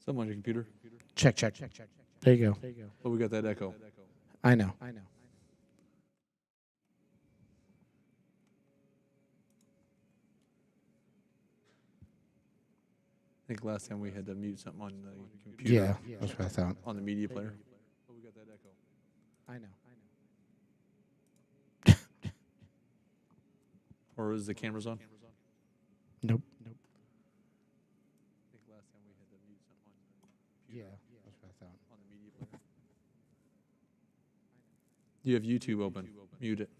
Something on your computer. Check. There you go. Oh, we got that echo. I know. I think last time we had to mute something on the computer. Yeah, that's what I thought. On the media player. Oh, we got that echo. I know. Or is the cameras on? Nope. I think last time we had to mute something on the computer. Yeah, that's what I thought. On the media player. You have YouTube open. Mute it.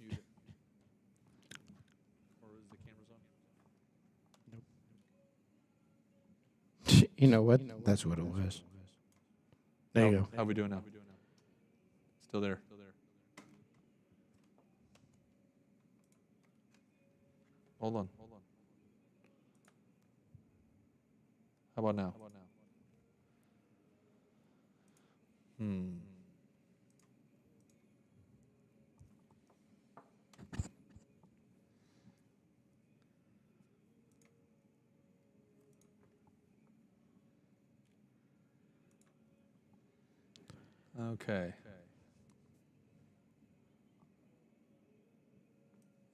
Or is the cameras on? You know what? That's what it was. There you go. How are we doing now? Still there. Hold on. How about now? Okay.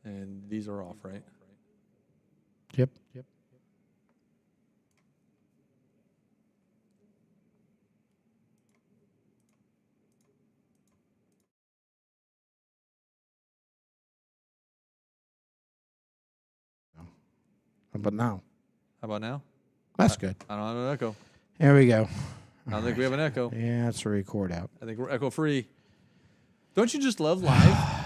And these are off, right? Yep. How about now? How about now? That's good. I don't have an echo. There we go. I don't think we have an echo. Yeah, it's a record out. I think we're echo free. Don't you just love live?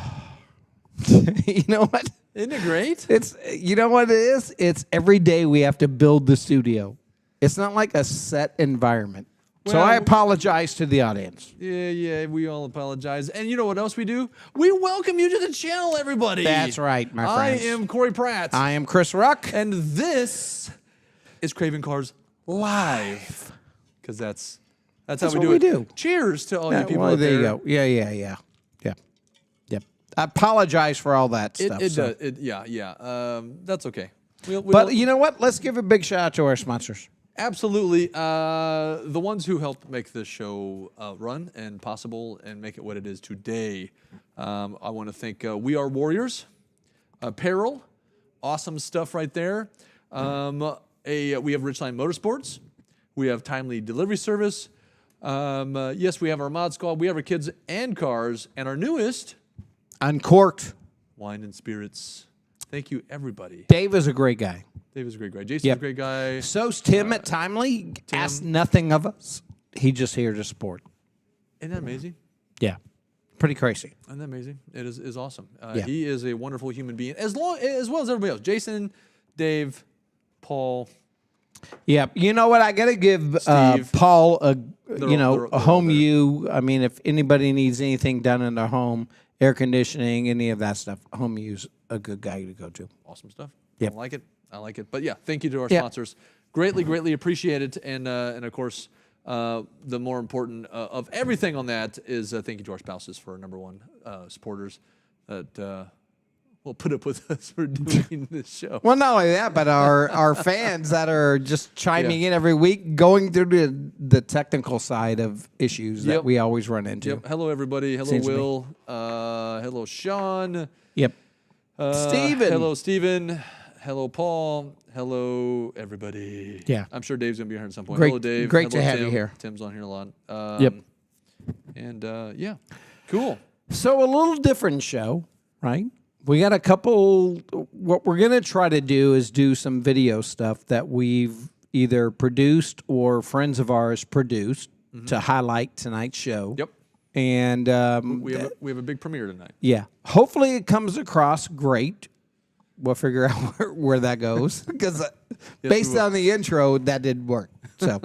You know what? Isn't it great? It's, you know what it is? It's every day we have to build the studio. It's not like a set environment. So Well, I apologize to the audience. Yeah, we all apologize. And you know what else we do? We welcome you to the channel, everybody. That's right, my friends. I am Corey Pratt. I am Chris Ruck. And this is Craving Cars Live. Because that's how we what do we it. do. Cheers to all you people Well, out there. there you go. Yeah. I apologize for all that stuff. It so. does. Yeah. That's okay. But you know what? Let's give a big shout out to our sponsors. Absolutely. The ones who helped make this show run and possible and make it what it is today. I want to thank We Are Warriors Apparel. Awesome stuff right there. We have Ridgeline Motorsports. We have Timely Delivery Service. Yes, we have our Mod Squad. We have our Kids and Cars. And our newest... Uncorked. Wine and Spirits. Thank you, everybody. Dave is a great guy. Dave is a great guy. Jason's a great guy. So's Tim at Timely. Asked nothing of us. He's just here to support. Isn't that amazing? Yeah. Pretty crazy. Isn't that amazing? It is awesome. Yeah. He is a wonderful human being, as well as everybody else. Jason, Dave, Paul. Yeah. You know what? I got to give Steve. Paul a they're home all there. U. I mean, if anybody needs anything done in their home, air conditioning, any of that stuff, home U's a good guy to go to. Awesome stuff. Yep. I like it. But yeah, thank you to our Yep. sponsors. Greatly appreciate it. And of course, the more important of everything on that is thank you to our spouses for our number one supporters that will put up with us for doing this show. Well, not only that, but our fans that are just chiming in every week, going through the technical side of issues that we always run into. Yep. Hello, everybody. Hello, Seems to Will. Hello, Sean. Yep. Steven. Hello, Steven. Hello, Paul. Hello, everybody. Yeah. I'm sure Dave's going to be here at some point. Great- Hello, Dave. great to Hello, have you Tim. here. Tim's on here a lot. Yep. And yeah, cool. So a little different show, right? We got a couple. What we're going to try to do is do some video stuff that we've either produced or friends of ours produced to highlight tonight's show. Yep. And We have a big premiere tonight. yeah, hopefully it comes across great. We'll figure out where that goes because based on the intro, that didn't work. So,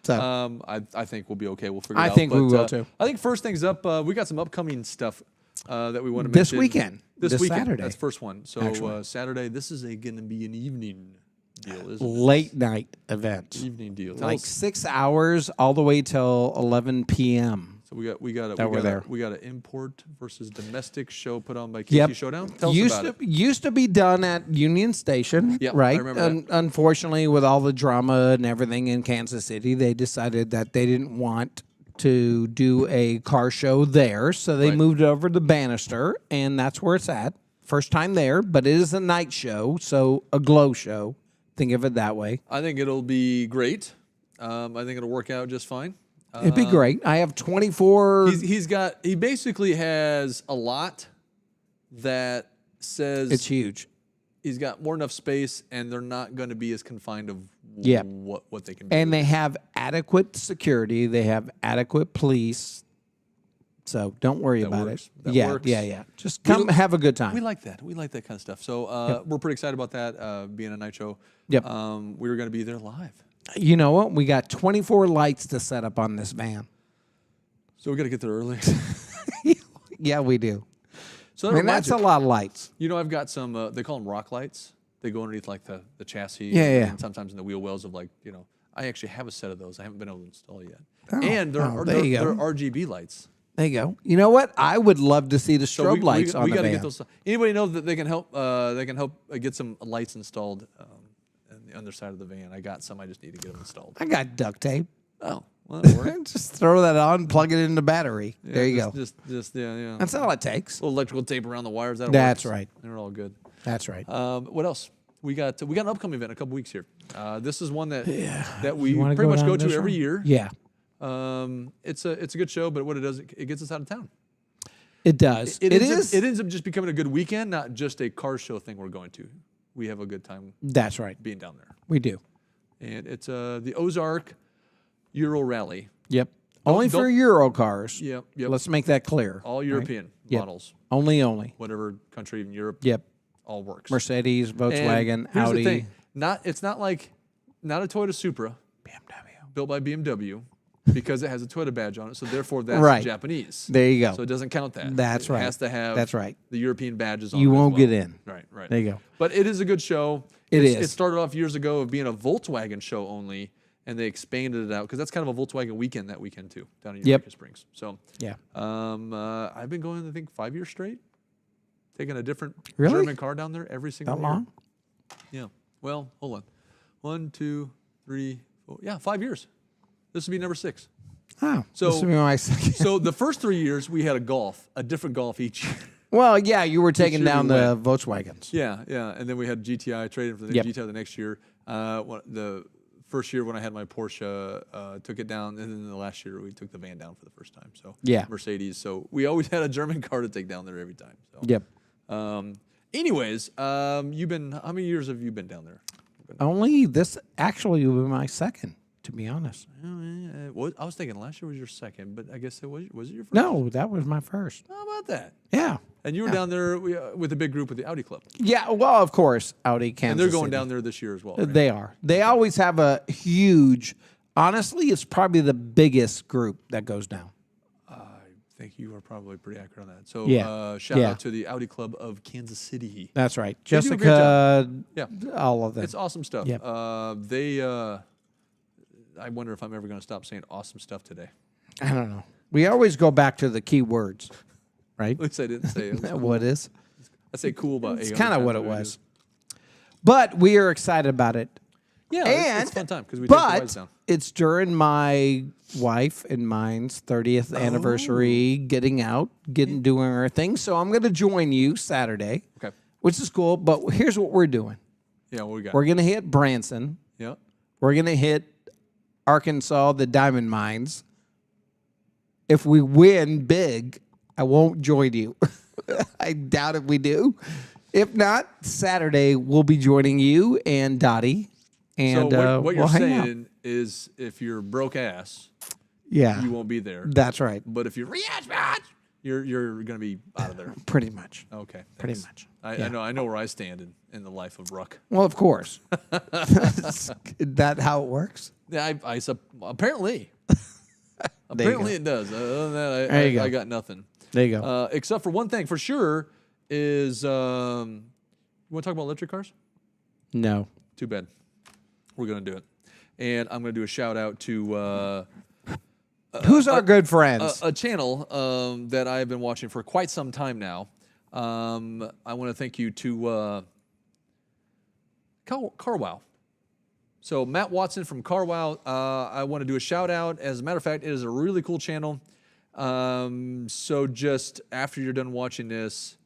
I think we'll be okay. We'll figure it out. I think we will too. I think first things up, we got some upcoming stuff that we want to mention. This weekend. This weekend. Saturday. That's the first one. So Actually. Saturday, this is going to be an evening deal, isn't it? Late night event. Evening deal. Like 6 hours all the way till 11 p.m. So we got an import versus domestic show put on by KT Yep. Showdown. Tell us about it. Used to be done at Union Station, Yep, right? I remember that. Unfortunately, with all the drama and everything in Kansas City, they decided that they didn't want to do a car show there, so they Right. moved it over to Bannister, and that's where it's at. First time there, but it is a night show, so a glow show. Think of it that way. I think it'll be great. I think it'll work out just fine. It'd be great. I have 24. He basically has a lot that says It's huge. he's got more than enough space, and they're not going to be as confined of Yep. what they can do. And they have adequate security. They have adequate police. So don't worry about works. it. That yeah, works. yeah. Just come have a good time. We like that. We like that kind of stuff. So we're pretty excited about that being a night show. Yep. We were going to be there live. You know what? We got 24 lights to set up on this van. So we got to get there early. Yeah, we do. So I mean, that's a lot of lights. You know, I've got some, they call them rock lights. They go underneath like the chassis. Yeah. And sometimes in the wheel wells of like, I actually have a set of those. I haven't been able to install yet. Oh, And there you they're go. RGB lights. There you go. You know what? I would love to see the So strobe lights on we the got to van. get those. Anybody know that they can help? They can help get some lights installed on the underside of the van. I got some. I just need to get them installed. I got duct tape. Oh, well, that'll work. Just throw that on, plug it in the battery. Yeah, there you go. Just yeah. That's all it takes. A little electrical tape around the wires. That's right. They're all good. That's right. What else? We got an upcoming event in a couple weeks here. This is one that we You wanna pretty much down go to this every one? year. Yeah, It's a good show, but what it does, it gets us out of town. it does. It is. It ends up just becoming a good weekend, not just a car show thing we're going to. We have a good time That's right. being down there. We do. And it's the Ozark Euro Rally. Yep. Only for Euro cars. Yep. Let's make that clear. All European Yep. models. Only. Whatever country in Europe. Yep. All works. Mercedes, Volkswagen, And here's Audi, the thing. It's not a Toyota Supra BMW. built by BMW because it has a Toyota badge on it. So therefore that's Right. Japanese. There you go. So it doesn't count that. That's right. It has to have That's right. the European badges on You it as won't well. get in. Right. There you go. But it is a good show. It It is. started off years ago of being a Volkswagen show only, and they expanded it out because that's kind of a Volkswagen weekend that weekend too, down in Eureka Springs. So Yeah. I've been going, I think, 5 years straight, taking a different Really? German car down there every single That year. long? Yeah. Well, hold on. 1, 2, 3, 4. Yeah, 5 years. This will be number 6. Oh, So- this will be my second. So the first 3 years we had a different Golf each year. Well, yeah, you were taking year down we the Volkswagens. Yeah, and then we had GTI traded for the Yep. GTI the next year. The first year when I had my Porsche, took it down, and then the last year we took the van down for the first time. So Yeah. Mercedes. So we always had a German car to take down there every time. So Yep. Anyways, you've been how many years have you been down there? Only this actually will be my second, to be honest. I was thinking last year was your second, but I guess it was it your first? No, that was my first. How about that? Yeah. And you were down there with a big group with the Audi Club, Yeah, well, of course, Audi, Kansas and they're going City. down there this year as well. Right? They are. They always have a huge, honestly, it's probably the biggest group that goes down. I think you are probably pretty accurate on that. So Yeah. shout Yeah. out to the Audi Club of Kansas City. That's right. do a great Jessica, Yeah, all of them. it's awesome stuff. Yep. I wonder if I'm ever going to stop saying awesome stuff today. I don't know. We always go back to the key words, right? At least I didn't say it. What is? I say cool about It's 800 kind of times what it every was. day. But we are excited about it. Yeah, And it's a fun time because we take the wives But down. it's during my wife and mine's 30th anniversary, getting out, doing our thing. So I'm going to join you Saturday, Okay. which is cool. But here's what we're doing. Yeah, what we got? We're going to hit Branson. Yeah. We're going to hit Arkansas, the diamond mines. If we win big, I won't join you. I doubt if we do. If not, Saturday we'll be joining you and Dottie. And So what you're we'll hang out. saying is if you're broke ass, Yeah, you won't be there. that's right. But if you're you're going to be out of there. Pretty much. Okay. Pretty thanks. much. I know where I stand in the life of Ruck. Well, of course. Is that how it works? Yeah, apparently. There you Apparently go. it does. Other than that, There you go. I got nothing. There you go. Except for one thing for sure is, you want to talk about electric cars? No. Too bad. We're going to do it. And I'm going to do a shout out to Who's our good friends? a channel that I've been watching for quite some time now. I want to thank you to CarWow. So Matt Watson from CarWow, I want to do a shout out. As a matter of fact, it is a really cool channel. So just after you're done watching this,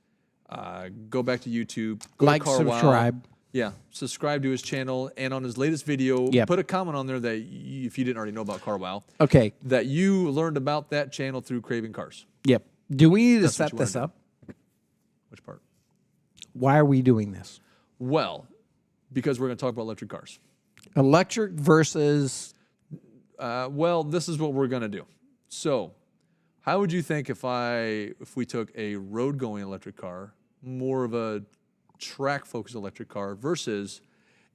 go back to YouTube, go Like, to CarWow. subscribe. Yeah, subscribe to his channel, and on his latest video, Yep. put a comment on there that if you didn't already know about CarWow, Okay. that you learned about that channel through Craving Cars. Yep. Do we need to That's what set you wanna this do. up? Which part? Why are we doing this? Well, because we're going to talk about electric cars. Electric versus. Well, this is what we're going to do. So, how would you think if we took a road-going electric car, more of a track-focused electric car, versus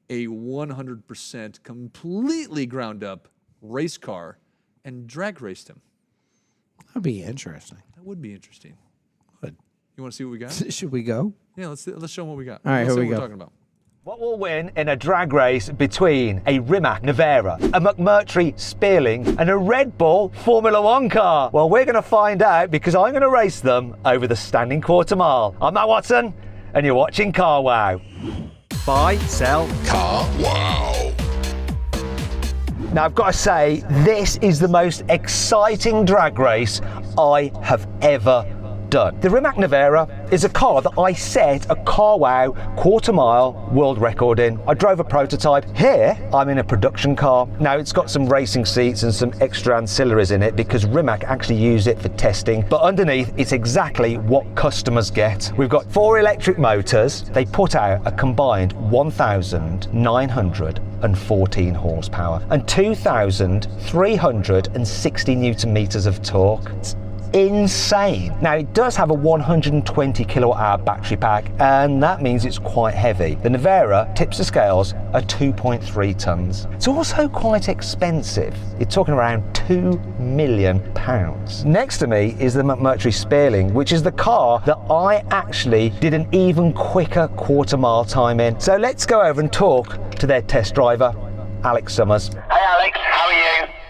a 100% completely ground-up race car, and drag raced him? That'd be interesting. That would be interesting. Good. You want to see what we got? Should we go? Yeah, let's show them what we got. All right, Let's here see we what go. we're talking about. What will win in a drag race between a Rimac Nevera, a McMurtry Spearling, and a Red Bull Formula One car? Well, we're going to find out because I'm going to race them over the standing quarter mile. I'm Matt Watson, and you're watching CarWow. Buy, sell, CarWow. Now, I've got to say, this is the most exciting drag race I have ever done. The Rimac Nevera is a car that I set a CarWow quarter mile world record in. I drove a prototype. Here, I'm in a production car. Now, it's got some racing seats and some extra ancillaries in it because Rimac actually use it for testing. But underneath, it's exactly what customers get. We've got 4 electric motors. They put out a combined 1,914 horsepower and 2,360 newton meters of torque. It's insane. Now, it does have a 120 kilowatt hour battery pack, and that means it's quite heavy. The Nevera tips the scales at 2.3 tons. It's also quite expensive. You're talking around £2 million. Next to me is the McMurtry Spearling, which is the car that I actually did an even quicker quarter mile time in. So let's go over and talk to their test driver, Alex Summers. Hey Alex, how are you?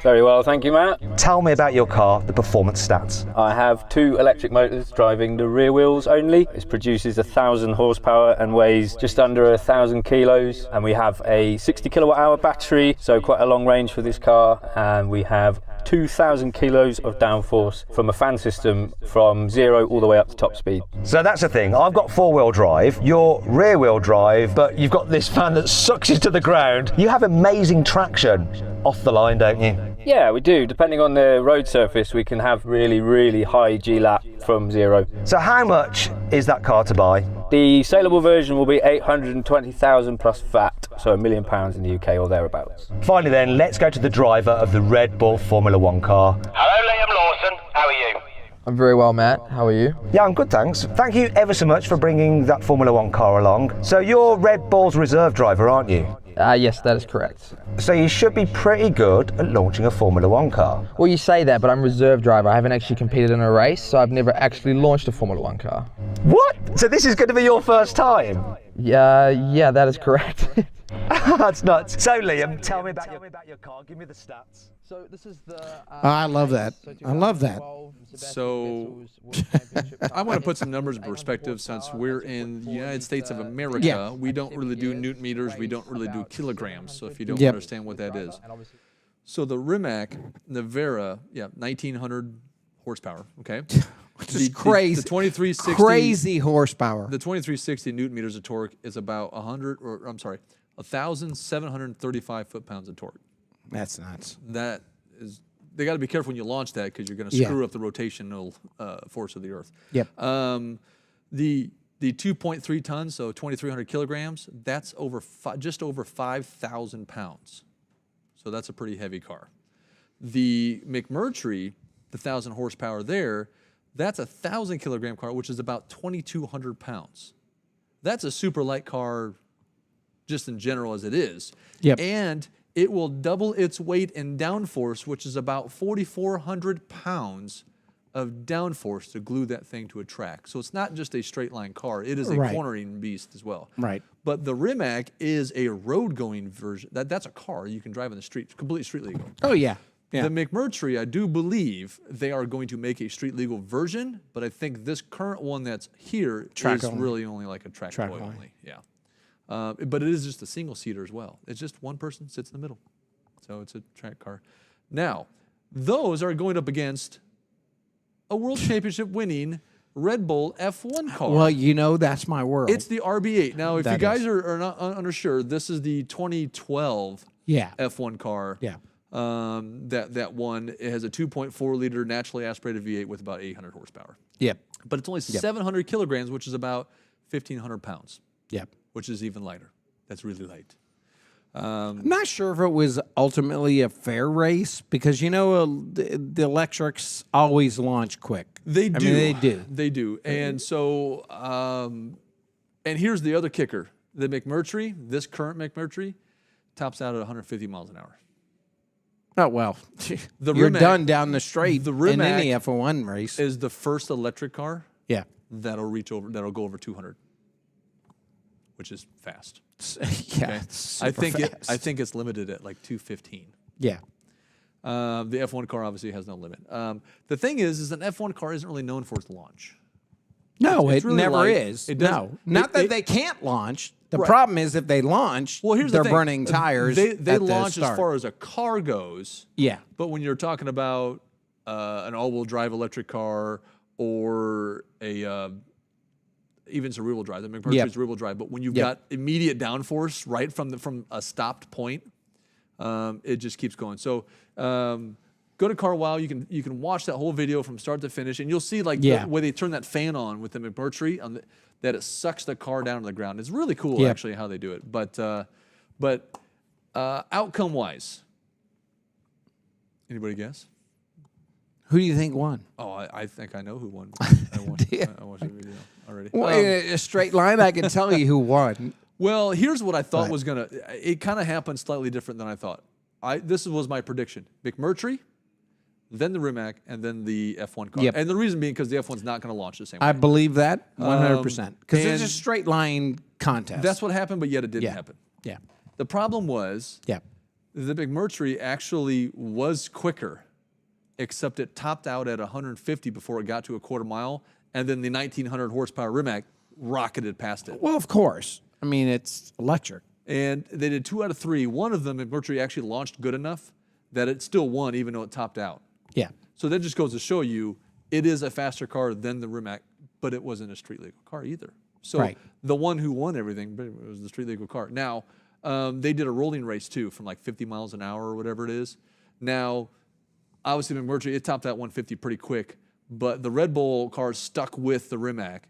Very well, thank you, Matt. Tell me about your car, the performance stats. I have 2 electric motors driving the rear wheels only. It produces 1,000 horsepower and weighs just under 1,000 kilos. And we have a 60 kilowatt hour battery, so quite a long range for this car. And we have 2,000 kilos of downforce from a fan system from 0 all the way up to top speed. So that's the thing, I've got 4-wheel drive, you're rear-wheel drive, but you've got this fan that sucks you to the ground. You have amazing traction off the line, don't you? Yeah, we do. Depending on the road surface, we can have really, really high G-lap from 0. So how much is that car to buy? The saleable version will be 820,000 plus VAT, so £1 million in the UK or thereabouts. Finally then, let's go to the driver of the Red Bull Formula One car. Hello Liam Lawson, how are you? I'm very well, Matt. How are you? Yeah, I'm good, thanks. Thank you ever so much for bringing that Formula One car along. So you're Red Bull's reserve driver, aren't you? Yes, that is correct. So you should be pretty good at launching a Formula One car. Well, you say that, but I'm reserve driver. I haven't actually competed in a race, so I've never actually launched a Formula One car. What? So this is going to be your first time? Yeah, that is correct. That's nuts. So Liam, tell me about your car. Give me the stats. So this is the. I love that. I love that. So, I want to put some numbers in perspective since we're in the United States of America. Yeah. We don't really do newton meters. We don't really do kilograms. So if you don't Yep. understand what that is. So the Rimac Nevera, 1,900 horsepower, okay? Which is crazy. The 2360. Crazy horsepower. The 2360 newton meters of torque is about 1,735 foot-pounds of torque. That's nuts. That is, they got to be careful when you launch that because you're going to Yeah. screw up the rotational force of the Earth. Yep. The 2.3 tons, so 2,300 kilograms, that's just over 5,000 pounds. So that's a pretty heavy car. The McMurtry, the 1,000 horsepower there, that's a 1,000 kilogram car, which is about 2,200 pounds. That's a super light car just in general as it is. Yep. And it will double its weight in downforce, which is about 4,400 pounds of downforce to glue that thing to a track. So it's not just a straight line car, it is a Right. cornering beast as well. Right. But the Rimac is a road going version. That's a car you can drive in the street, completely street legal. Oh, yeah. Yeah. The McMurtry, I do believe they are going to make a street legal version, but I think this current one that's here Track is only. really only like a track boy only. only. Yeah. But it is just a single seater as well. It's just one person sits in the middle. So it's a track car. Now, those are going up against a world championship winning Red Bull F1 car. Well, you know, that's my world. It's the RB8. Now, if you That guys is. are not unsure, this is the 2012 yeah. F1 car. Yeah. That one, it has a 2.4 liter naturally aspirated V8 with about 800 horsepower. Yep. But it's only 700 kilograms, which is about 1,500 pounds, Yep. which is even lighter. That's really light. I'm not sure if it was ultimately a fair race because, you know, the electrics always launch quick. They do. I mean, they do. They do. And so, and here's the other kicker. The McMurtry, this current McMurtry, tops out at 150 miles an hour. Oh, well, The you're Rimac- done down the straight the in Rimac any F1 race. Is the first electric car Yeah. that'll go over 200, which is fast. Yeah. Okay? It's I super fast. think it's limited at like 215. Yeah. The F1 car obviously has no limit. The thing is an F1 car isn't really known for its launch. No, It's it really never light. is. It No. doesn't- Not it- that it- they can't launch. The Right. problem is if they launch, Well, here's they're the thing. burning tires. They at the launch as start. far as a car goes. Yeah. But when you're talking about an all-wheel drive electric car or a even it's a rear-wheel drive, the McMurtry Yep. is rear-wheel drive. But when you've Yep. got immediate downforce right from a stopped point, it just keeps going. So go to Car Wow. You can watch that whole video from start to finish, and you'll see like Yeah. the way they turn that fan on with the McMurtry that it sucks the car down to the ground. It's really cool Yep. actually how they do it. But outcome-wise, anybody guess? Who do you think won? Oh, I think I know who won. I watched the video already. Well, in a straight line, I can tell you who won. Well, here's what I thought Right. was gonna. It kind of happened slightly different than I thought. This was my prediction: McMurtry, then the Rimac, and then the F1 car. Yep. And the reason being because the F1's not going to launch the same I way. believe that 100%. Because it's a and straight line contest. That's what happened, but yet it didn't yeah. happen. Yeah. The problem was Yeah. the McMurtry actually was quicker, except it topped out at 150 before it got to a quarter mile, and then the 1,900 horsepower Rimac rocketed past it. Well, of course. I mean, it's electric. And they did 2 out of 3. One of them, McMurtry actually launched good enough that it still won, even though it topped out. Yeah. So that just goes to show you it is a faster car than the Rimac, but it wasn't a street legal car either. So Right. the one who won everything was the street legal car. Now, they did a rolling race too from like 50 miles an hour or whatever it is. Now, obviously, McMurtry, it topped out 150 pretty quick, but the Red Bull car stuck with the Rimac,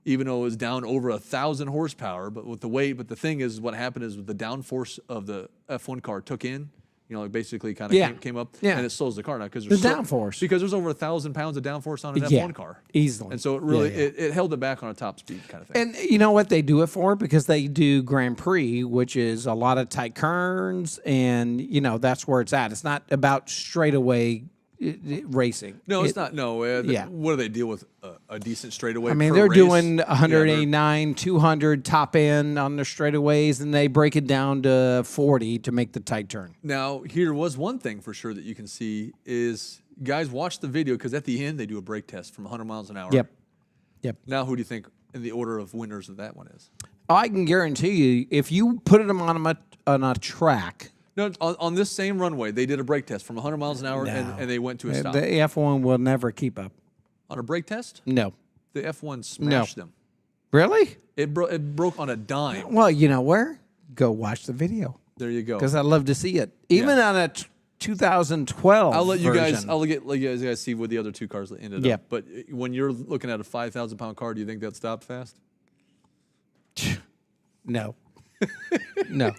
even though it was down over 1,000 horsepower. But with the weight, but the thing is, what happened is with the downforce of the F1 car took in, you know, like basically kind of Yeah. came up, Yeah. and it slows the car down because The downforce. because there's over 1,000 pounds of downforce on an Yeah. F1 car, Easily. and so it really Yeah, yeah. It held it back on a top speed kind of thing. And you know what they do it for? Because they do Grand Prix, which is a lot of tight turns, and you know that's where it's at. It's not about straightaway racing. no, it's It- not. No, yeah. What do they deal with? A decent straightaway. I mean, per they're race? doing Yeah, 189, 200 top end on the straightaways, and they break it down to 40 to make the tight turn. Now, here was one thing for sure that you can see is guys watch the video because at the end they do a brake test from 100 miles an hour. Yep. Yep. Now, who do you think in the order of winners of that one is? I can guarantee you, if you put them on a track, No, on this same runway, they did a brake test from 100 miles an hour and they went to a stop. the F1 will never keep up. On a brake test, No. the F1 smashed them. Really? It broke on a dime. Well, you know where? Go watch the video There you go. because I love to see it. Even on a 2012 I'll let you guys. version. I'll let you guys see what the other two cars ended Yeah. up. But when you're looking at a 5,000-pound car, do you think that stopped fast? No. No.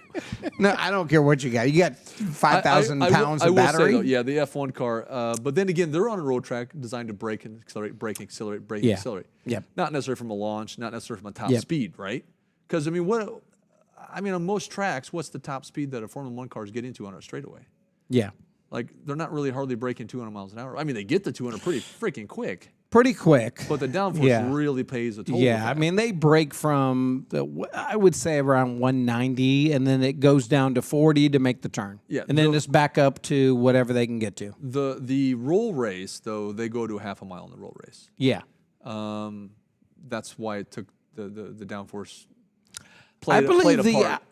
No, I don't care what you got. You got 5,000 I pounds will of say, battery? though, yeah, the F1 car. But then again, they're on a road track designed to brake and accelerate, brake and accelerate, brake Yeah. and accelerate. Yep. Not necessarily from a launch, not necessarily from a top Yep. speed, right? Because I mean, on most tracks, what's the top speed that a Formula 1 car is getting to on a straightaway? Yeah. Like they're not really hardly breaking 200 miles an hour. I mean, they get to 200 pretty freaking quick. pretty quick. But the downforce Yeah. really pays a toll. with Yeah, I that. mean they break from I would say around 190, and then it goes down to 40 to make the turn. Yeah, and then the- it's back up to whatever they can get to. the roll race though, they go to half a mile in the roll race. Yeah, That's why it took the downforce. I believe played a part.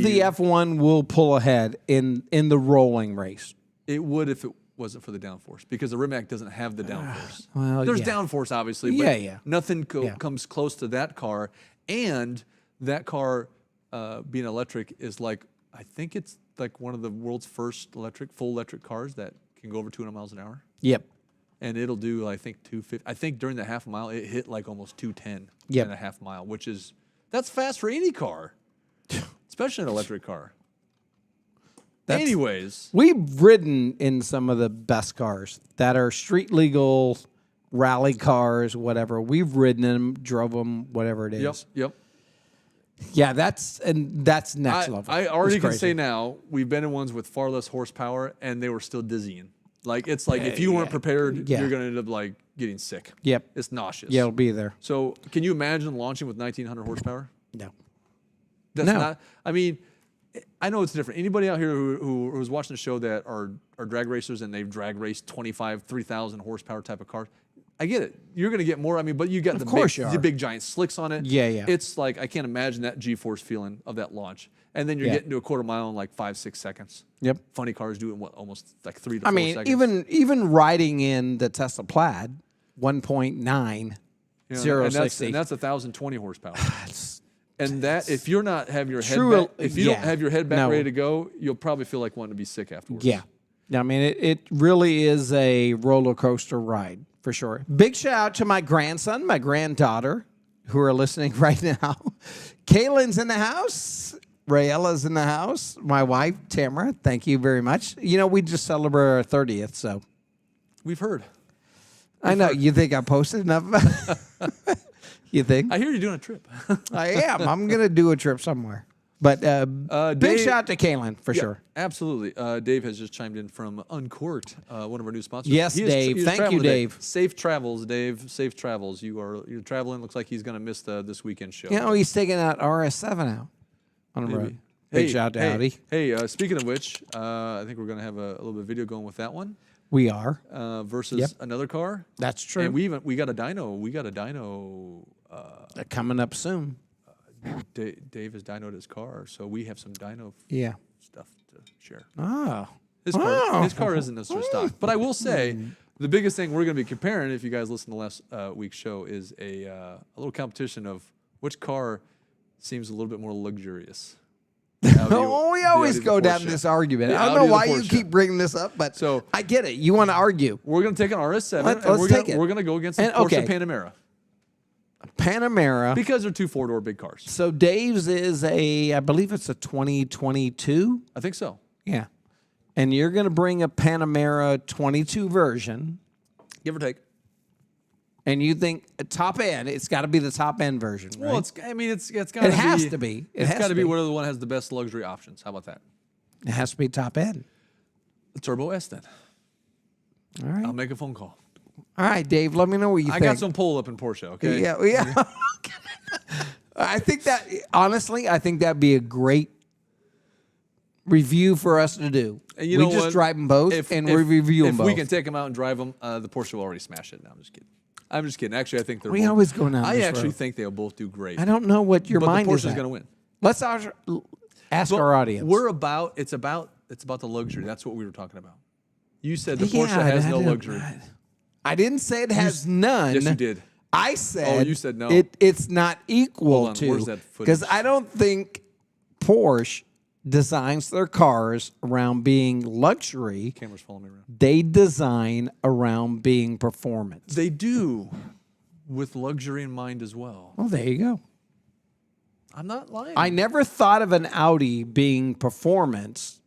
the F1 will pull ahead in the rolling race. It would if it wasn't for the downforce, because the Rimac doesn't have the downforce. well, There's yeah. downforce, obviously, but Yeah. nothing Yeah. comes close to that car. And that car, being electric, is like, I think it's like one of the world's first full electric cars that can go over 200 miles an hour. Yep. And it'll do, I think, 250. I think during the half mile, it hit like almost 210 Yep. in a half mile, that's fast for any car, especially an electric car. Anyways, We've ridden in some of the best cars that are street legal rally cars, whatever. We've ridden in them, drove them, whatever it is. yep. Yeah, that's next level. I already It's can crazy. say now, we've been in ones with far less horsepower, and they were still dizzying. Like, it's like if you weren't prepared, Yeah. you're going to end up like getting sick. Yep. It's nauseous. Yeah, it'll be there. So, can you imagine launching with 1900 horsepower? No. That's No. not. I mean, I know it's different. Anybody out here who's watching the show that are drag racers and they've drag raced 25, 3,000 horsepower type of cars, I get it. You're going to get more. I mean, but you got course you the are. big giant slicks on it. Yeah. It's like I can't imagine that G-force feeling of that launch. And then you're Yeah. getting to a quarter mile in like 5-6 seconds. Yep. Funny cars do it in almost like 3 to 4 I mean, seconds. even riding in the Tesla Plaid, 1.9, You know, 0 and that's 60. 1,020 horsepower. And that, if you're not have your head True, back, if you don't yeah. have your head back No. ready to go, you'll probably feel like wanting to be sick afterwards. Yeah. I mean, it really is a roller coaster ride for sure. Big shout out to my grandson, my granddaughter, who are listening right now. Kaylin's in the house. Rayella's in the house. My wife, Tamara. Thank you very much. You know, we just celebrated our 30th, so. We've heard. I know. You think I posted enough? You think? I hear you're doing a trip. I am. I'm going to do a trip somewhere. But big Dave- shout out to Kaylin for Yeah, sure. Absolutely. Dave has just chimed in from Uncorked, one of our new sponsors. Yes, He is Dave. he's Thank traveling you, today. Dave. Safe travels, Dave. Safe travels. You're traveling. Looks like he's going to miss this weekend show. You know, he's taking that RS7 out on the road. Big shout out to Audi. Hey, speaking of which, I think we're going to have a little bit of video going with that one We are. versus Yep. another car. That's true. And we got a dyno. We got a dyno. They're coming up soon. Dave has dynoed his car, so we have some dyno Yeah. stuff to share. Oh. His car isn't necessarily stock. But I will say, the biggest thing we're going to be comparing, if you guys listen to last week's show, is a little competition of which car seems a little bit more luxurious. Oh, we always go down this argument. I don't know why you keep bringing this up, but So- I get it. You want to argue. We're going to take an RS7, Let's and take it. we're going to go against the And- Porsche okay. Panamera Panamera. because they're two four-door big cars. So Dave's is I believe it's a 2022. I think so. Yeah. And you're going to bring a Panamera 22 version, Give or take. and you think a top end, it's got to be the top end version, right? Well, it's got to be. It has to be. It It's has got to to be be. where the one has the best luxury options. How about that? It has to be top end. The Turbo S then. All right. I'll make a phone call. All right, Dave, let me know what you I think. got some pull up in Porsche, okay? Yeah. I think that, honestly, I think that'd be a great review for us to do. And you we know just what? drive them both and we review them If both. we can take them out and drive them, the Porsche will already smash it. No, I'm just kidding. Actually, I think they're We both, always go down I this actually road. think they'll both do great. I don't know what your but mind the is Porsche's at. going to win. Let's ask our audience. It's about the luxury. That's what we were talking about. You said the Yeah, Porsche has I no didn't- luxury. I didn't say it has none. Yes, you did. I said you said no. It's not equal Hold on, to where's that footage? because I don't think Porsche designs their cars around being luxury. Camera's following me around. They design around being performance. They do, with luxury in mind as well. Well, there you go. I'm not lying. I never thought of an Audi being performance.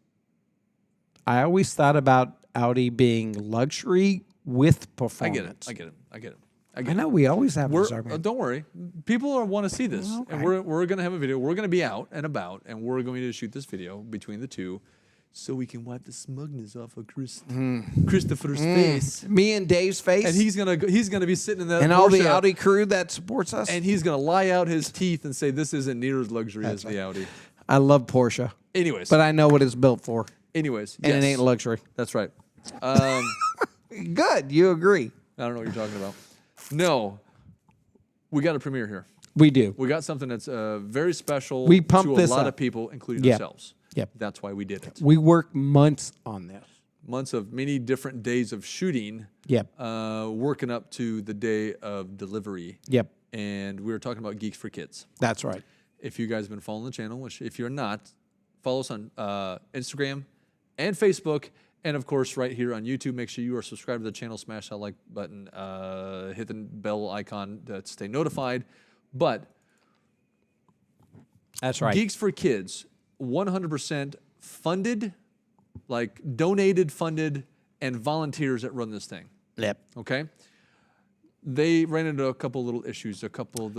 I always thought about Audi being luxury with I performance. get it. I know we always have this argument. Don't worry. People want to see this. Okay. And we're going to have a video. We're going to be out and about, and we're going to shoot this video between the two so we can wipe the smugness off of Christopher's face. Me and Dave's face. And he's gonna be sitting in that and all the Porsche, Audi crew that supports us. and he's gonna lie out his teeth and say this isn't near as luxury as the Audi. I love Porsche, Anyways, but I know what it's built for, and it yes, ain't luxury. that's right. Good, you agree? I don't know what you're talking about. No, we got a premiere here. We do. We got something that's very special We pumped to a this lot up. of people, including Yep. ourselves. Yep. That's why we did it. We worked months on this. Months of many different days of shooting, Yep. working up to the day of delivery. Yep. And we were talking about Geeks for Kids. That's right. If you guys have been following the channel, which if you're not, follow us on Instagram and Facebook. And of course, right here on YouTube, make sure you are subscribed to the channel, smash that like button, hit the bell icon to stay notified. But That's right. Geeks for Kids, 100% funded, like donated, funded, and volunteers that run this thing. Yep. Okay? They ran into a couple little issues. A couple of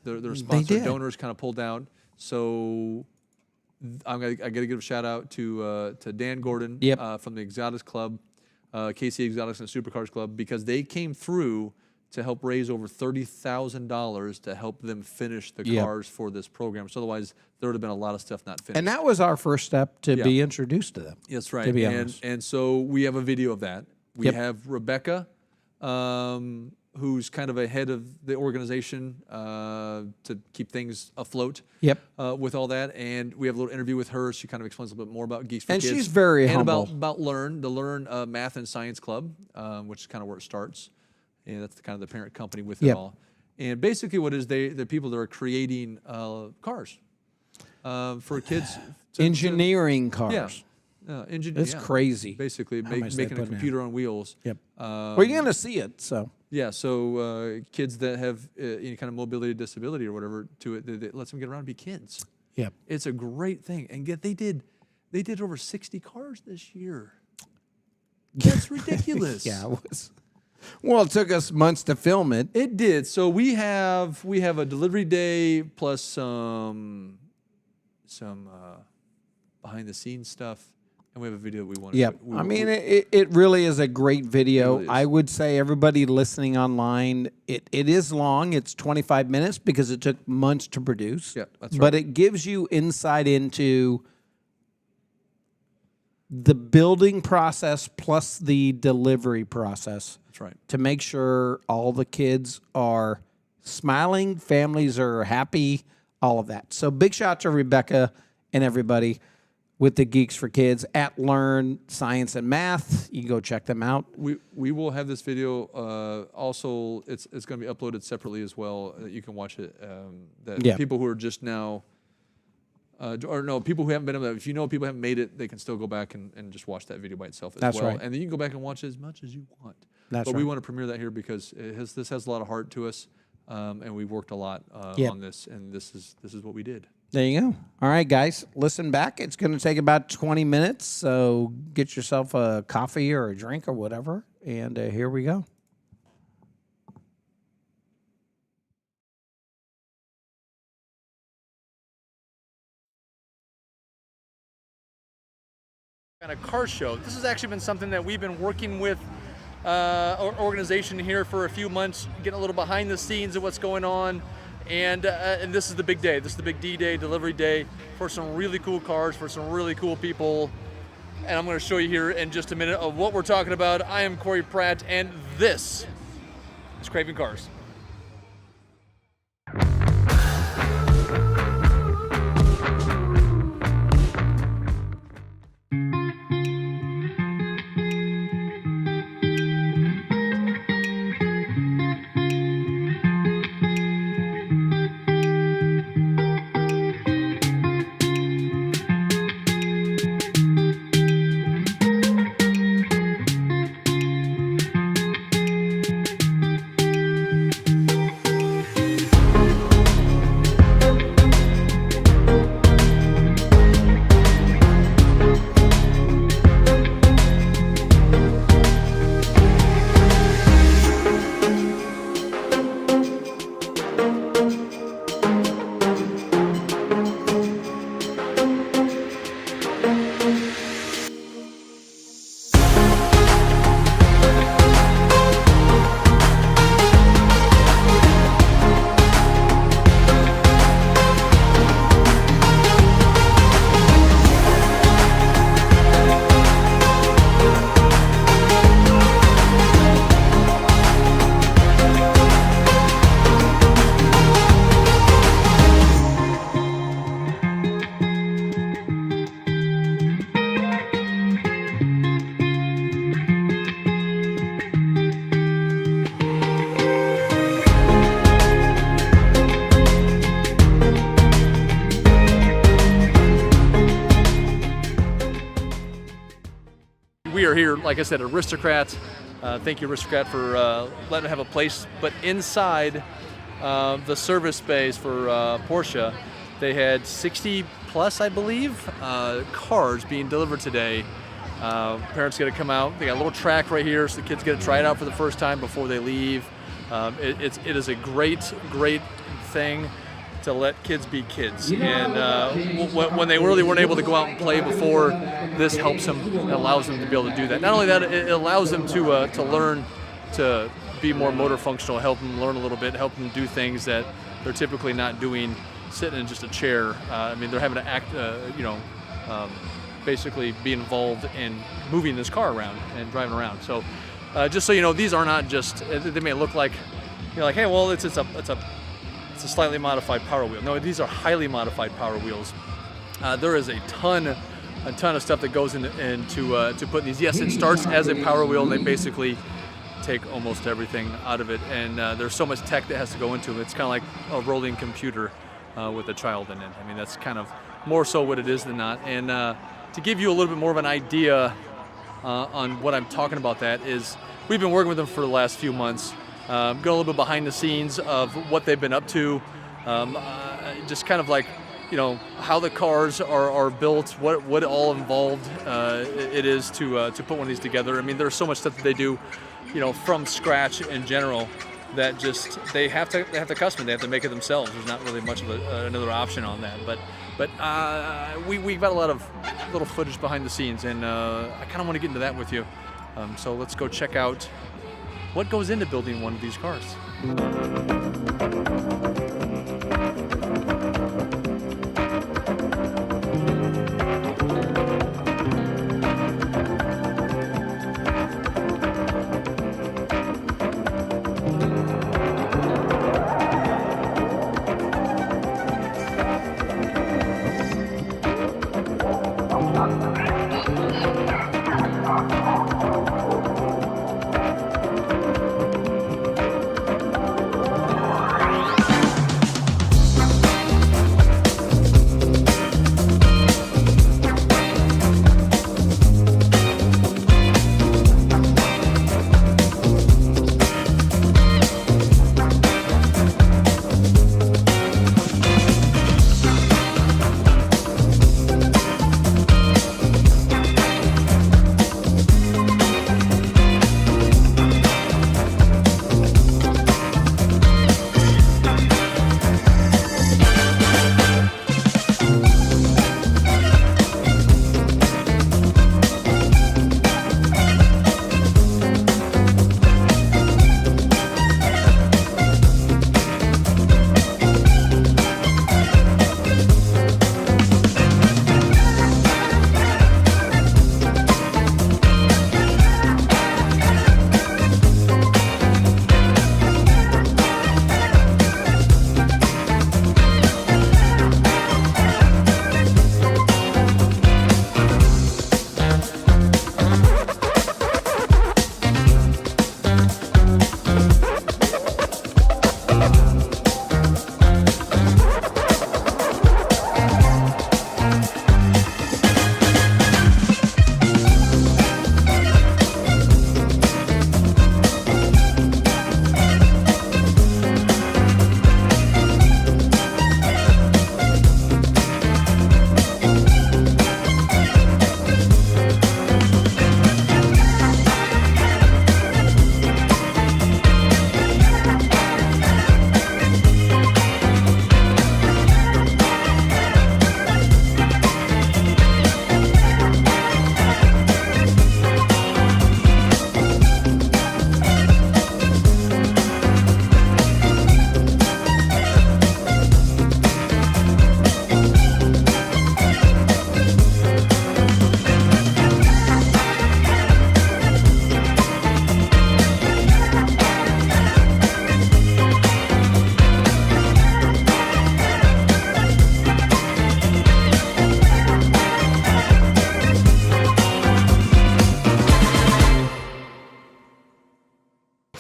their sponsor did. donors kind of pulled out. So I got to give a shout out to Dan Gordon Yep. from the Exotics Club, KC Exotics and Supercars Club, because they came through to help raise over $30,000 to help them finish the Yep. cars for this program. So otherwise, there would have been a lot of stuff not finished. And that was our first step to Yeah. be introduced to them. That's right. To be and, honest. and so we have a video of that. We Yep. have Rebecca, who's kind of ahead of the organization to keep things afloat. Yep. With all that, and we have a little interview with her. She kind of explains a little bit more about Geeks for And Kids. she's very and humble. about the Learn Math and Science Club, which is kind of where it starts. And that's kind of the parent company with it Yep. all. And basically, what is the people that are creating cars for kids. Engineering cars. Yeah. It's crazy. Basically, how much they making a put in. computer on wheels. Yep. Well, you're going to see it, so. Yeah, so kids that have any kind of mobility disability or whatever to it, that lets them get around and be kids. Yep. It's a great thing. And yet they did over 60 cars this year. That's ridiculous. Yeah, it was. Well, it took us months to film it. It did. So we have a delivery day plus some behind the scenes stuff, and we have a video that we want to. Yep. I mean, it really is a great video. really is. I would say everybody listening online, it is long. It's 25 minutes because it took months to produce. Yeah, that's But right. it gives you insight into the building process plus the delivery process That's right. to make sure all the kids are smiling, families are happy, all of that. So big shout out to Rebecca and everybody with the Geeks for Kids at Learn Science and Math. You can go check them out. We will have this video. Also, it's going to be uploaded separately as well. You can watch it. That Yeah. people who are just now, or no, people who haven't been able to, if you know people haven't made it, they can still go back and just watch that video by itself as That's well. right. And then you can go back and watch it as much as you want. That's but we right. want to premiere that here because this has a lot of heart to us, and we've worked a lot Yep. on this, and this is what we did. There you go. All right, guys, listen back. It's going to take about 20 minutes, so get yourself a coffee or a drink or whatever, and here we go. Kind of car show. This has actually been something that we've been working with our organization here for a few months, getting a little behind the scenes of what's going on. And this is the big day. This is the big D-Day, delivery day for some really cool cars, for some really cool people. And I'm going to show you here in just a minute of what we're talking about. I am Corey Pratt, and this is Craving Cars. here, like I said, Aristocrat. Thank you, Aristocrat, for letting them have a place. But inside the service bays for Porsche, they had 60 plus, I believe, cars being delivered today. Parents get to come out. They got a little track right here, so the kids get to try it out for the first time before they leave. It is a great thing to let kids be kids. And when they really weren't able to go out and play before, this helps them, it allows them to be able to do that. Not only that, it allows them to learn to be more motor functional, help them learn a little bit, help them do things that they're typically not doing sitting in just a chair. I mean, they're having to act, basically be involved in moving this car around and driving around. So just so you know, these are not just, they may look like, like, hey, well, it's a slightly modified Power Wheel. No, these are highly modified Power Wheels. There is a ton of stuff that goes into putting these. Yes, it starts as a Power Wheel, and they basically take almost everything out of it. And there's so much tech that has to go into it. It's kind of like a rolling computer with a child in it. I mean, that's kind of more so what it is than not. And to give you a little bit more of an idea on what I'm talking about, that is, we've been working with them for the last few months. Going a little bit behind the scenes of what they've been up to, just kind of like, how the cars are built, what all involved it is to put one of these together. I mean, there's so much stuff that they do, from scratch in general, that just they have to custom it. They have to make it themselves. There's not really much of another option on that. But we've got a lot of little footage behind the scenes, and I kind of want to get into that with you. So let's go check out what goes into building one of these cars.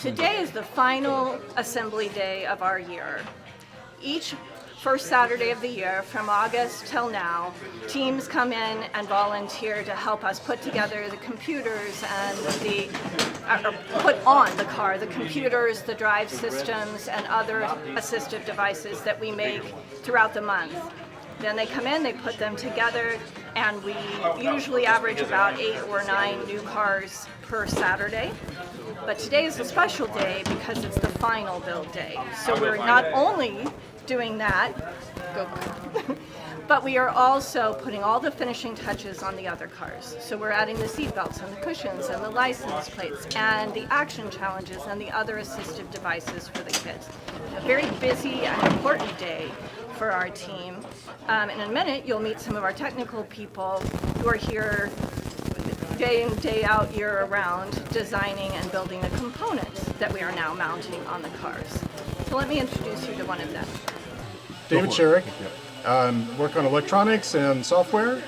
Today is the final assembly day of our year. Each first Saturday of the year, from August till now, teams come in and volunteer to help us put together the computers and put on the car, the computers, the drive systems, and other assistive devices that we make throughout the month. Then they come in, they put them together, and we usually average about 8 or 9 new cars per Saturday. But today is a special day because it's the final build day. So we're not only doing that, but we are also putting all the finishing touches on the other cars. So we're adding the seat belts and the cushions and the license plates and the action challenges and the other assistive devices for the kids. A very busy and important day for our team. In a minute, you'll meet some of our technical people who are here day in, day out, year around, designing and building the components that we are now mounting on the cars. So let me introduce you to one of them. David Sherrick. Work on electronics and software,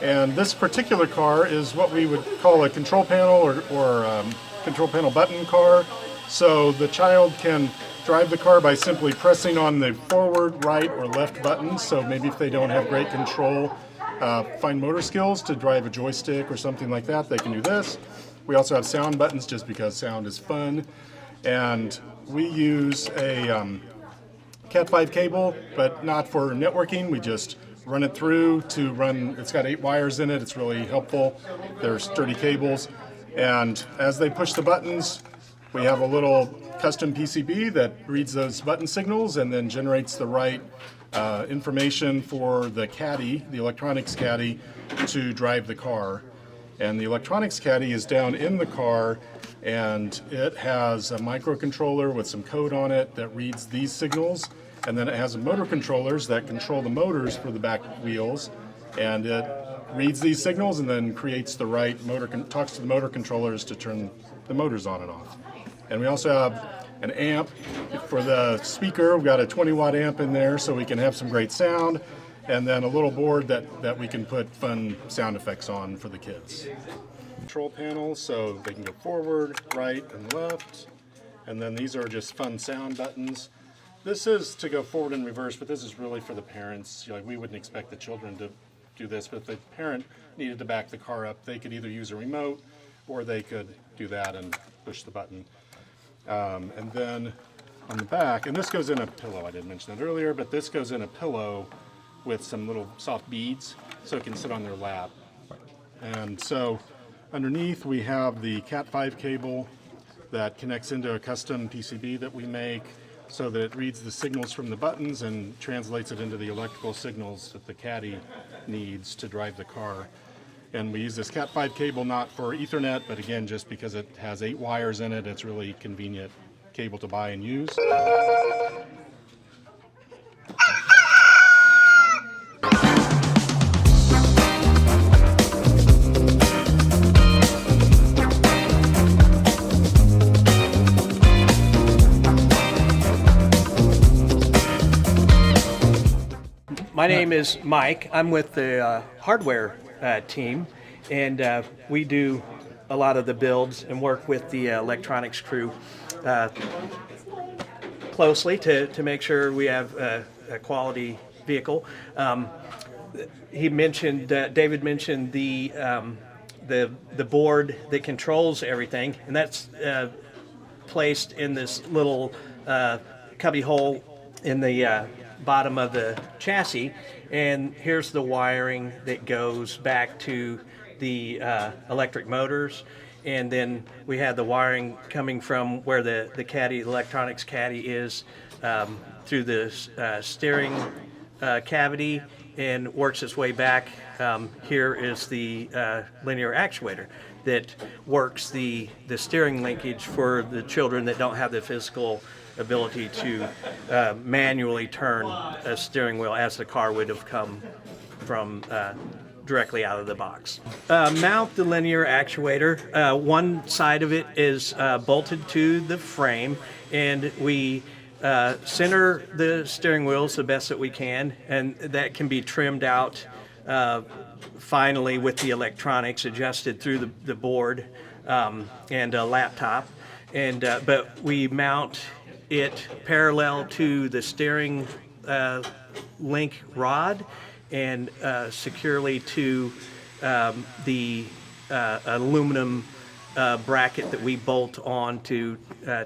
and this particular car is what we would call a control panel or control panel button car. So the child can drive the car by simply pressing on the forward, right, or left buttons. So maybe if they don't have great control, fine motor skills to drive a joystick or something like that, they can do this. We also have sound buttons just because sound is fun, and we use a Cat 5 cable, but not for networking. We just run it through to run. It's got 8 wires in it. It's really helpful. They're sturdy cables, and as they push the buttons, we have a little custom PCB that reads those button signals and then generates the right information for the caddy, the electronics caddy, to drive the car. And the electronics caddy is down in the car, and it has a microcontroller with some code on it that reads these signals, and then it has motor controllers that control the motors for the back wheels, and it reads these signals and then creates the right motor, talks to the motor controllers to turn the motors on and off. And we also have an amp for the speaker. We've got a 20-watt amp in there so we can have some great sound, and then a little board that we can put fun sound effects on for the kids. Control panels, so they can go forward, right, and left. And then these are just fun sound buttons. This is to go forward and reverse, but this is really for the parents. Like, we wouldn't expect the children to do this, but if the parent needed to back the car up, they could either use a remote or they could do that and push the button. And then on the back, and this goes in a pillow, I didn't mention that earlier, but this goes in a pillow with some little soft beads so it can sit on their lap. And so underneath we have the Cat 5 cable that connects into a custom PCB that we make so that it reads the signals from the buttons and translates it into the electrical signals that the caddy needs to drive the car. And we use this Cat 5 cable not for Ethernet, but again, just because it has 8 wires in it, it's really convenient cable to buy and use. My name is Mike. I'm with the hardware team, and we do a lot of the builds and work with the electronics crew closely to make sure we have a quality vehicle. He mentioned, David mentioned the board that controls everything, and that's placed in this little cubby hole in the bottom of the chassis, and here's the wiring that goes back to the electric motors, and then we have the wiring coming from where the caddy, electronics caddy is, through the steering cavity and works its way back. Here is the linear actuator that works the steering linkage for the children that don't have the physical ability to manually turn a steering wheel as the car would have come from directly out of the box. Mount the linear actuator. One side of it is bolted to the frame, and we center the steering wheels the best that we can, and that can be trimmed out finally with the electronics adjusted through the board and a laptop. And but we mount it parallel to the steering link rod and securely to the aluminum bracket that we bolt on to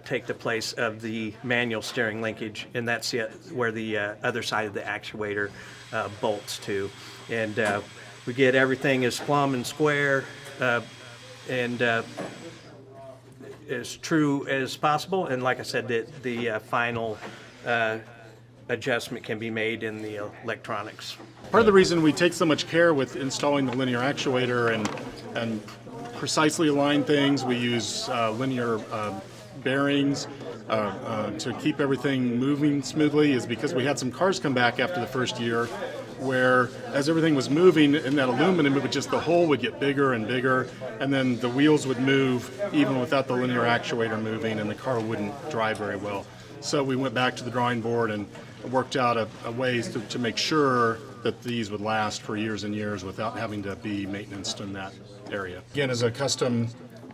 take the place of the manual steering linkage, and that's where the other side of the actuator bolts to. And we get everything as plumb and square and as true as possible. And like I said, the final adjustment can be made in the electronics. Part of the reason we take so much care with installing the linear actuator and precisely align things, we use linear bearings to keep everything moving smoothly, is because we had some cars come back after the first year where as everything was moving in that aluminum, it would just, the hole would get bigger and bigger, and then the wheels would move even without the linear actuator moving, and the car wouldn't drive very well. So we went back to the drawing board and worked out a ways to make sure that these would last for years and years without having to be maintenanced in that area. Again, as a custom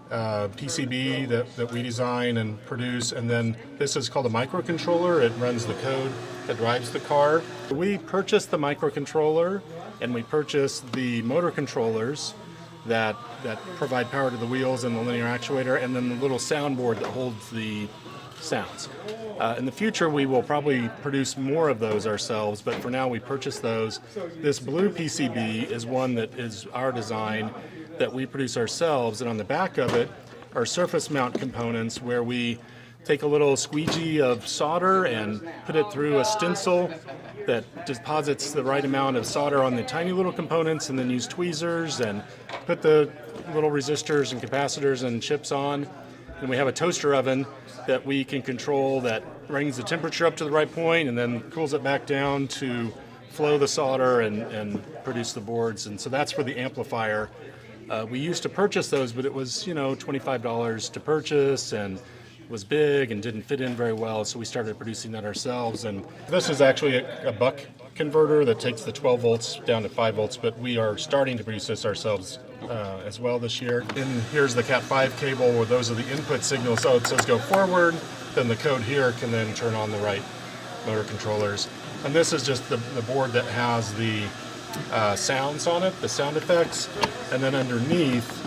PCB that we design and produce, and then this is called a microcontroller. It runs the code that drives the car. We purchased the microcontroller, and we purchased the motor controllers that provide power to the wheels and the linear actuator, and then the little soundboard that holds the sounds. In the future, we will probably produce more of those ourselves, but for now we purchase those. This blue PCB is one that is our design that we produce ourselves, and on the back of it are surface mount components where we take a little squeegee of solder and put it through a stencil that deposits the right amount of solder on the tiny little components, and then use tweezers and put the little resistors and capacitors and chips on. And we have a toaster oven that we can control that brings the temperature up to the right point and then cools it back down to flow the solder and produce the boards. And so that's for the amplifier. We used to purchase those, but it was, $25 to purchase, and it was big and didn't fit in very well, so we started producing that ourselves. And this is actually a buck converter that takes the 12 volts down to 5 volts, but we are starting to produce this ourselves as well this year. And here's the Cat5 cable, where those are the input signals. So it says go forward, then the code here can then turn on the right motor controllers. And this is just the board that has the sounds on it, the sound effects, and then underneath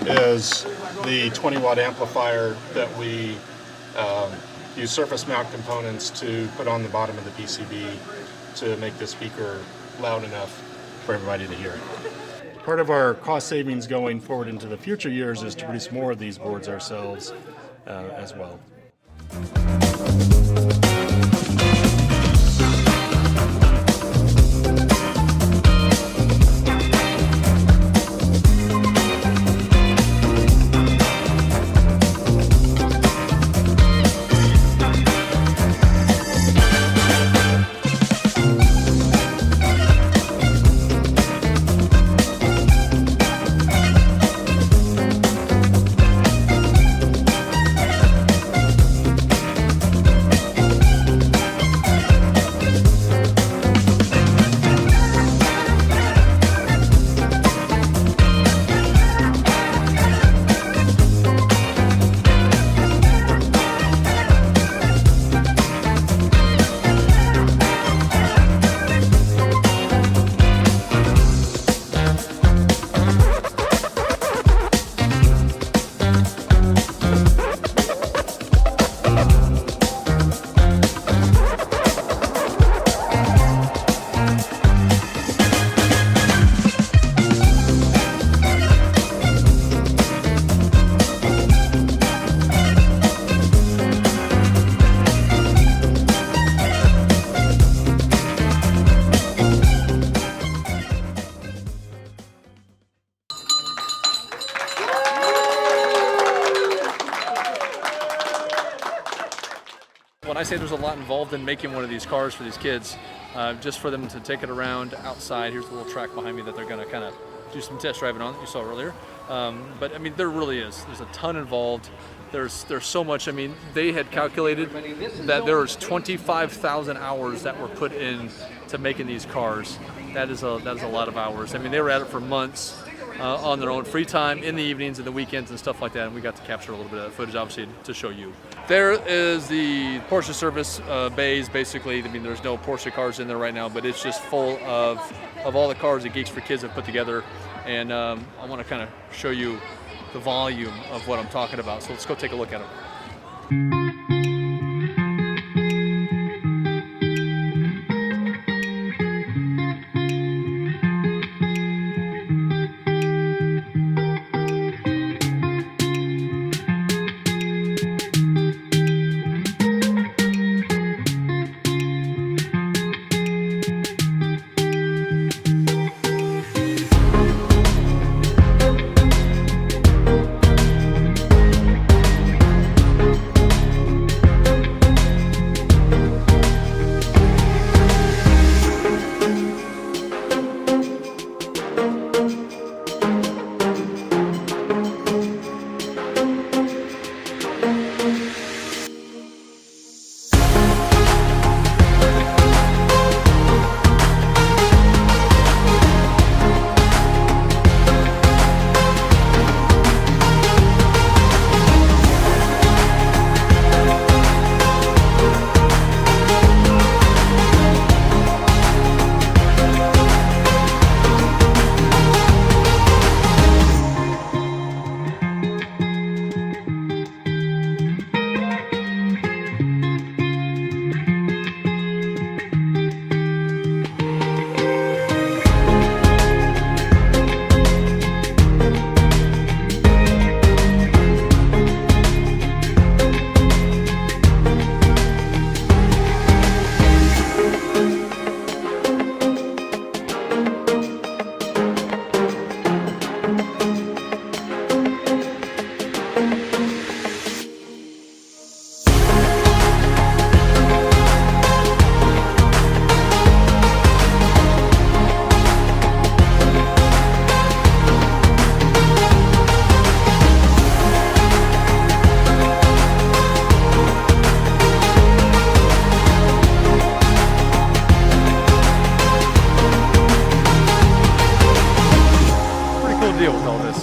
is the 20-watt amplifier that we use surface mount components to put on the bottom of the PCB to make the speaker loud enough for everybody to hear it. Part of our cost savings going forward into the future years is to produce more of these boards ourselves as well. When I say there's a lot involved in making one of these cars for these kids, just for them to take it around outside. Here's the little track behind me that they're going to kind of do some test driving on that you saw earlier. But I mean, there really is. There's a ton involved. There's so much. I mean, they had calculated that there was 25,000 hours that were put in to making these cars. That is a lot of hours. I mean, they were at it for months. on their own free time in the evenings and the weekends and stuff like that, and we got to capture a little bit of that footage, obviously, to show you. There is the Porsche service bays, basically. I mean, there's no Porsche cars in there right now, but it's just full of all the cars that Geeks for Kids have put together, and I want to kind of show you the volume of what I'm talking about. So let's go take a look at it. Deal with all this.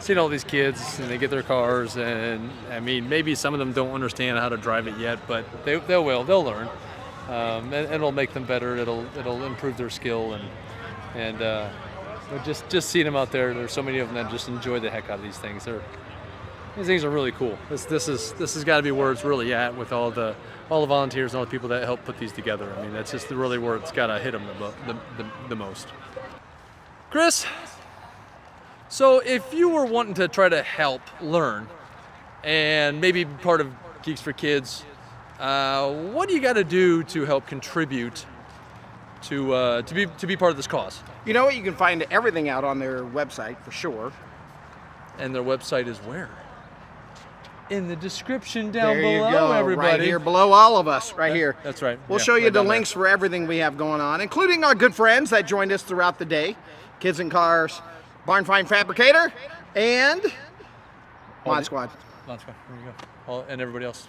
Seeing all these kids and they get their cars, and I mean, maybe some of them don't understand how to drive it yet, but they'll learn, and it'll make them better. It'll improve their skill, and just seeing them out there. There's so many of them that just enjoy the heck out of these things. These things are really cool. This has got to be where it's really at with all the volunteers and all the people that help put these together. I mean, that's just really where it's got to hit them the most. Chris, so if you were wanting to try to help learn and maybe be part of Geeks for Kids, what do you got to do to help contribute to be part of this cause? You know what? You can find everything out on their website for sure. And their website is where? In the description down there below, you go, everybody. Right here, below all of us, right here. That's right. We'll Yeah, show you right the down links there. for everything we have going on, including our good friends that joined us throughout the day. Kids and Cars, Barn Find Fabricator, and Mod Squad. Mod Squad, there you go. And everybody else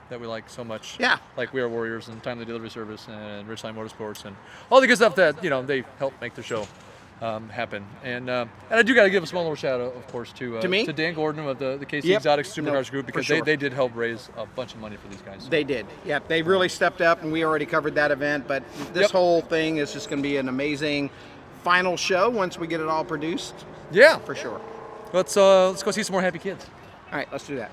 that we like so much. Yeah. Like We Are Warriors and Timely Delivery Service and Ridgeline Motorsports and all the good stuff that, they help make the show happen. And I do got to give a small little shout out, of course, to me? to Dan Gordon of the KC Yep. Exotic Supercars No, Group, for because sure. they did help raise a bunch of money for these guys. They did. Yeah, they really stepped up, and we already covered that event. But this Yep. whole thing is just going to be an amazing final show once we get it all produced. Yeah. For sure. Let's go see some more happy kids. All right, let's do that.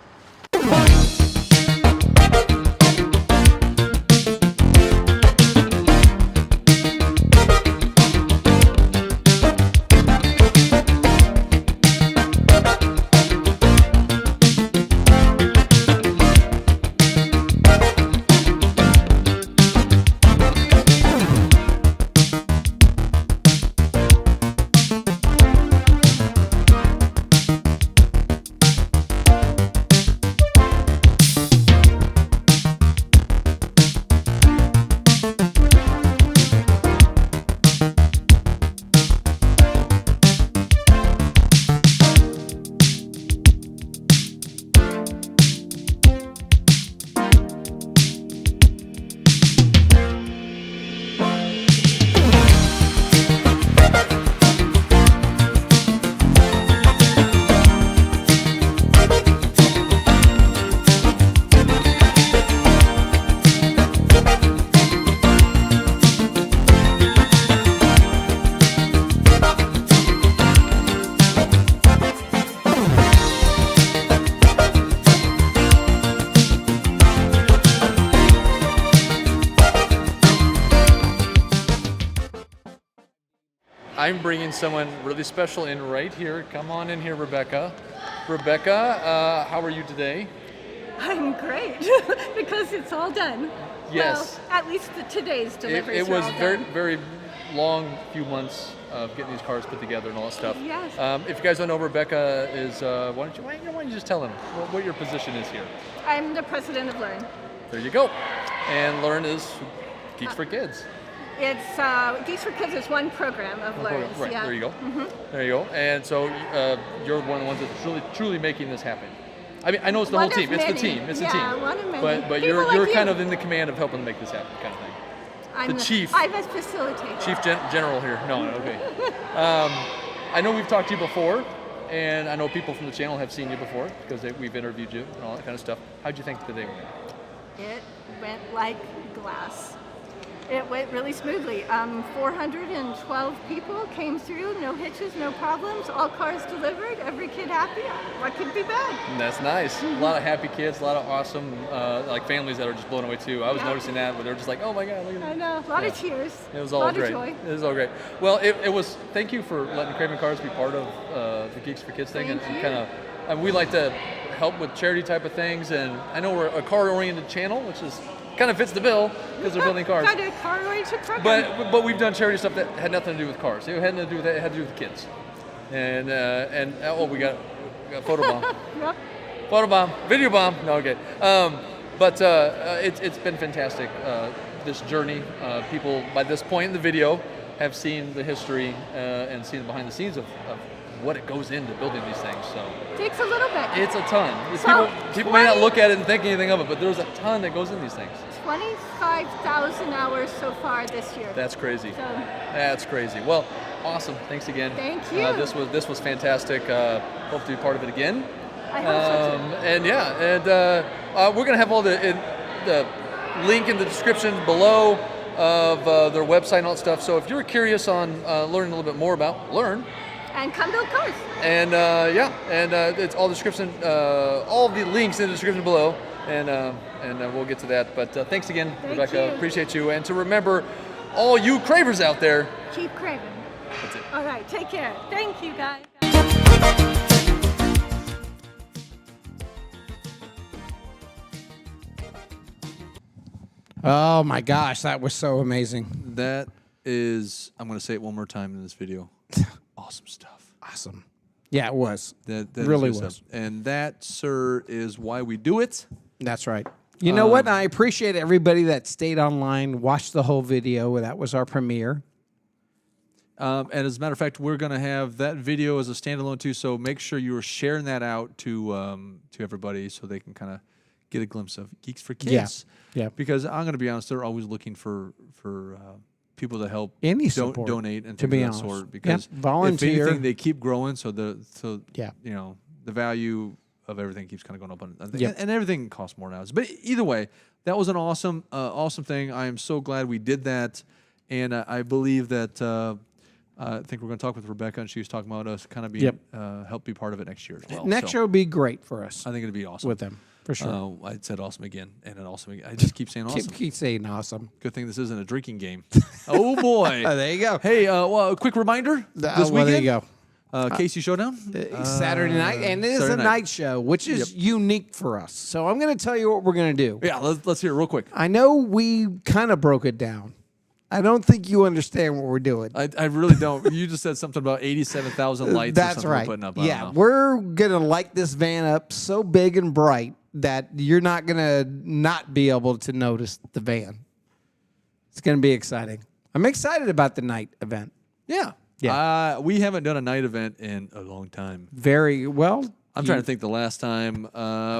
I'm bringing someone really special in right here. Come on in here, Rebecca. Rebecca, how are you today? I'm great because it's all done. Yes. Well, at least today's deliveries It was are all very, done. very long few months of getting these cars put together and all that stuff. Yes. If you guys don't know, Rebecca is, why don't you just tell them what your position is here? I'm the president of Learn. There you go. And Learn is Geeks for Kids. It's Geeks for Kids is one program of Learn's. Right, Yeah. there you go. Mm-hmm. There you go. And so you're one of the ones that's truly making this happen. I mean, I know it's the One whole team. of It's the many. team. It's Yeah, the team. one of many. But People you're like kind you. of in the command of helping to make this happen, kind of thing. I'm the chief. I'm a facilitator. Chief General here. No, okay. I know we've talked to you before, and I know people from the channel have seen you before because we've interviewed you and all that kind of stuff. How'd you think the day went? It went like glass. It went really smoothly. 412 people came through, no hitches, no problems, all cars delivered, every kid happy. What could be bad? And that's nice. A lot of happy kids, a lot of awesome like families that are just blown away too. I was noticing that, but they're just like, oh my God, look at that. I know, a lot of tears. It was a all lot great. of joy. It was all great. Well, it was. Thank you for letting Craving Cars be part of the Geeks for Kids thing, Thank and you. kind of. We like to help with charity type of things, and I know we're a car-oriented channel, which is kind of fits the bill because they're building cars. Got a car-oriented program. But we've done charity stuff that had nothing to do with cars. It had nothing to do with that. It had to do with the kids. And we got photo bomb. Yep. Photo bomb, video bomb. No, okay. But it's been fantastic. This journey. People by this point in the video have seen the history and seen the behind the scenes of what it goes into building these things. So Takes a little bit. it's a ton. So, People may not 20 look at it and think anything of it, but there's a ton that goes in these things. 25,000 hours so far this year. That's crazy. So, That's crazy. Well, awesome. Thanks again. Thank you. This was fantastic. Hope to be part of it again. I hope so too. And we're gonna have all the link in the description below of their website and all that stuff. So if you're curious on learning a little bit more about Learn, and come build cars. and it's all description, all the links in the description below, and we'll get to that. But thanks again, Thank Rebecca. you. Appreciate you. And to remember, all you cravers out there. Keep craving. That's it. All right, take care. Thank you, guys. Oh my gosh, that was so amazing. That is, I'm going to say it one more time in this video. Awesome stuff. Awesome. Yeah, it was. That Really is good was. stuff. And that, sir, is why we do it. That's right. You know what? I appreciate everybody that stayed online, watched the whole video. That was our premiere. And as a matter of fact, we're going to have that video as a standalone too. So make sure you are sharing that out to everybody so they can kind of get a glimpse of Geeks for Kids. Yeah. Because I'm going to be honest, they're always looking for people to help Any support, donate and to things be of that honest. sort. Because Yep, volunteer. if anything, they keep growing. So Yeah. the value of everything keeps kind of going up. Yep. And everything costs more now. But either way, that was an awesome thing. I am so glad we did that. And I believe that I think we're going to talk with Rebecca, and she was talking about us kind of being help be part of it next year as well. Next So year will be great for us I think it'd be awesome with them, for sure. I said awesome again, and an awesome again. I just keep saying awesome. Keep saying awesome. Good thing this isn't a drinking game. Oh boy! There you go. Hey, well, a quick reminder. This Well, weekend, there you go. Casey Showdown, Saturday night, and it is Saturday a night show, which is unique for us. So I'm going to tell you what we're going to do. Yeah, let's hear it real quick. I know we kind of broke it down. I don't think you understand what we're doing. I really don't. You just said something about 87,000 lights. That's or something right. We're putting up. Yeah, I don't know. we're going to light this van up so big and bright that you're not going to not be able to notice the van. It's going to be exciting. I'm excited about the night event. Yeah. We haven't done a night event in a long time. Very well. I'm trying to think the last time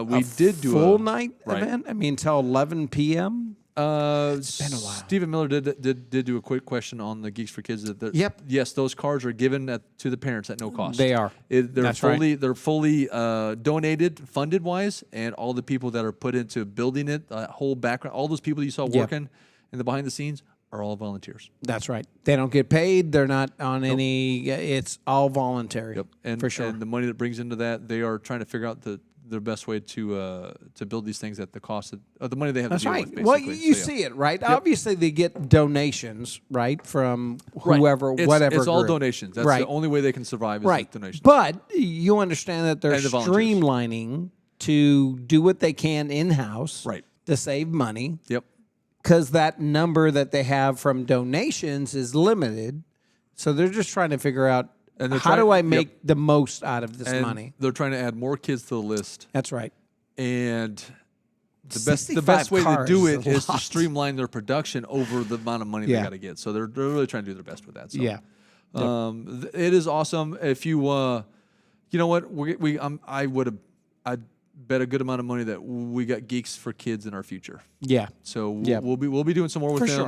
we did do full a night right. event. I mean, until 11 p.m. It's been a while. Stephen Miller did do a quick question on the Geeks for Kids. Yep. Yes, those cards are given to the parents at no cost. They are. They're fully donated, funded wise, and all the people that are put into building it, whole background, all those people you saw working in the behind the scenes are all volunteers. That's right. They don't get paid. They're not on any. It's all voluntary. Yep. And for sure. And the money that brings into that, they are trying to figure out the the best way to build these things at the cost of the money they have That's to deal right. with. Basically. Well, you So, yeah. see it, right? Obviously, they get donations, right, from whoever, It's, whatever. It's all group. donations. That's right. the only way they can survive is Right. donations. But you understand that they're And the volunteers. streamlining to do what they can in-house Right. to save money Yep. because that number that they have from donations is limited. So they're just trying to figure out And they're how do trying- I make the most out of this And money. they're trying to add more kids to the list. That's right. And the 65 best way to cars do is it a is to lot. streamline their production over the amount of money they Yeah. got to get. So they're really trying to do their best with that. So, Yeah. it is awesome. If you, you know what, I'd bet a good amount of money that we got geeks for kids in our future. Yeah. So Yeah. we'll be doing some more with For them.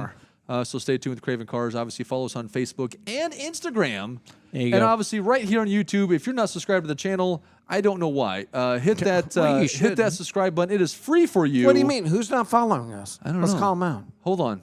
sure. So stay tuned with Craving Cars. Obviously, follow us on Facebook and Instagram. There you and go. obviously, right here on YouTube. If you're not subscribed to the channel, I don't know why. Hit that Well, you hit should. that subscribe button. It is free for you. What do you mean? Who's not following us? I don't Let's know. call them out. Hold on.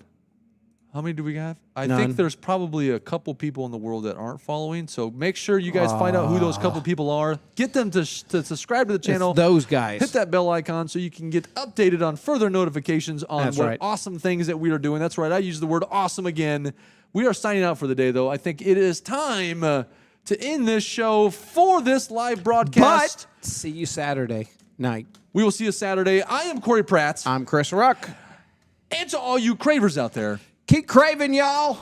How many do we have? I None. think there's probably a couple people in the world that aren't following. So make sure you guys find out who those couple people are. Get them to subscribe to the channel. It's those guys. Hit that bell icon so you can get updated on further notifications on That's what right. awesome things that we are doing. That's right. I use the word awesome again. We are signing out for the day, though. I think it is time to end this show for this live broadcast. But see you Saturday night. We will see you Saturday. I am Corey Pratt. I'm Chris Ruck. And to all you cravers out there, Keep craving, y'all.